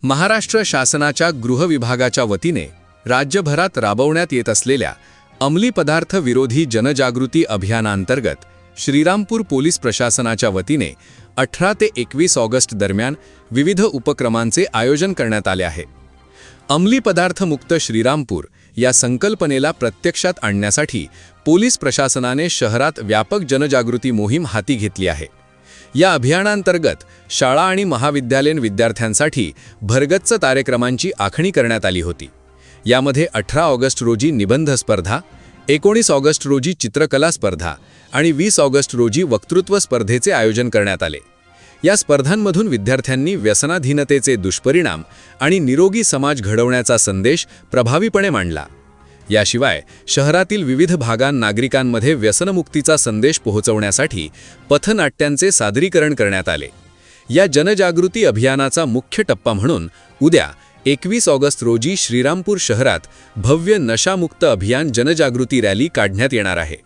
महाराष्ट्र शासनाच्या गृह विभागाच्या वतीने राज्यभरात राबवण्यात येत असलेल्या अंमली पदार्थ विरोधी जनजागृती अभियानांतर्गत श्रीरामपूर पोलीस प्रशासनाच्या वतीने 18 ते 21 ऑगस्ट दरम्यान विविध उपक्रमांचे आयोजन करण्यात आले आहे। अंमली पदार्थ मुक्त श्रीरामपूर या संकल्पनेला प्रत्यक्षात आणण्यासाठी पोलीस प्रशासनाने शहरात व्यापक जनजागृती मोहीम हाती घेतली आहे। या अभियानांतर्गत शाळा आणि महाविद्यालयीन विद्यार्थ्यांसाठी भरगच्च कार्यक्रमांची आखणी करण्यात आली होती। यामध्ये 18 ऑगस्ट रोजी निबंध स्पर्धा, 19 ऑगस्ट रोजी चित्रकला स्पर्धा आणि 20 ऑगस्ट रोजी वक्तृत्व स्पर्धेचे आयोजन करण्यात आले। या स्पर्धांमधून विद्यार्थ्यांनी व्यसनाधीनतेचे दुष्परिणाम आणि निरोगी समाज घडवण्याचा संदेश प्रभावीपणे मांडला। याशिवाय शहरातील विविध भागांत नागरिकांमध्ये व्यसनमुक्तीचा संदेश पोहोचवण्यासाठी पथनाट्यांचे सादरीकरण करण्यात आले। या जनजागृती अभियानाचा मुख्य टप्पा म्हणून उद्या 21 ऑगस्ट रोजी श्रीरामपूर शहरात भव्य नशामुक्त अभियान जनजागृती रॅली काढण्यात येणार आहे।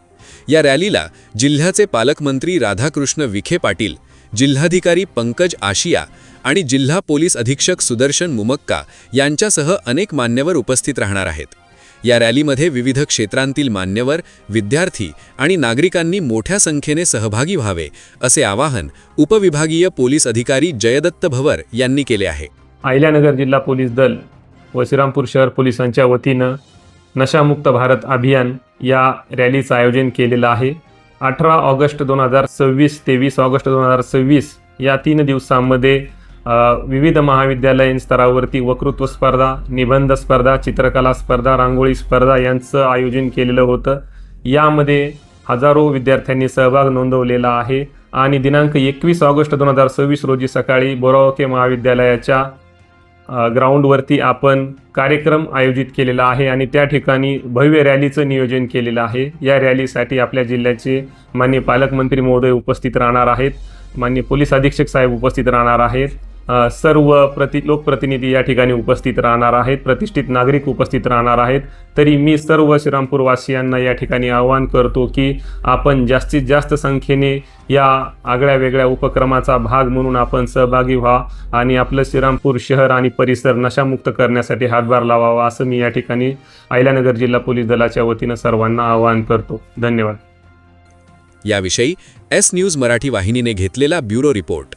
या रॅलीला जिल्ह्याचे पालकमंत्री राधाकृष्ण विखे पाटील, जिल्हाधिकारी पंकज आशिया आणि जिल्हा पोलीस अधीक्षक सुदर्शन मुमक्का यांच्यासह अनेक मान्यवर उपस्थित राहणार आहेत। या रॅलीमध्ये विविध क्षेत्रांतील मान्यवर, विद्यार्थी आणि नागरिकांनी मोठ्या संख्येने सहभागी व्हावे असे आवाहन उपविभागीय पोलीस अधिकारी जयदत्त भवर यांनी केले आहे। अहिल्यानगर जिल्हा पोलीस दल व श्रीरामपूर शहर पोलिसांच्या वतीनं नशामुक्त भारत अभियान या रॅलीचं आयोजन केलेलं आहे। 18 ऑगस्ट 2026 ते 20 ऑगस्ट 2026 या 3 दिवसांमध्ये विविध महाविद्यालयीन स्तरावरती वक्तृत्व स्पर्धा, निबंध स्पर्धा, चित्रकला स्पर्धा, रांगोळी स्पर्धा यांचं आयोजन केलेलं होतं। यामध्ये हजारो विद्यार्थ्यांनी सहभाग नोंदवलेला आहे आणि दिनांक 21 ऑगस्ट 2026 रोजी सकाळी बोरावके महाविद्यालयाच्या ग्राउंडवरती आपण कार्यक्रम आयोजित केलेला आहे आणि त्या ठिकाणी भव्य रॅलीचं नियोजन केलेलं आहे। या रॅलीसाठी आपल्या जिल्ह्याचे माननीय पालकमंत्री महोदय उपस्थित राहणार आहेत, माननीय पोलीस अधीक्षक साहेब उपस्थित राहणार आहेत, सर्व लोकप्रतिनिधी या ठिकाणी उपस्थित राहणार आहेत, प्रतिष्ठित नागरिक उपस्थित राहणार आहेत। तरी मी सर्व श्रीरामपूरवासियांना या ठिकाणी आवाहन करतो की आपण जास्तीत जास्त संख्येने या आगळ्या वेगळ्या उपक्रमाचा भाग म्हणून आपण सहभागी व्हा आणि आपलं श्रीरामपूर शहर आणि परिसर नशामुक्त करण्यासाठी हातभार लावावा असं मी या ठिकाणी अहिल्यानगर जिल्हा पोलीस दलाच्या वतीनं सर्वांना आवाहन करतो। धन्यवाद। याविषयी एस न्यूज मराठी वाहिनीने घेतलेला ब्युरो रिपोर्ट।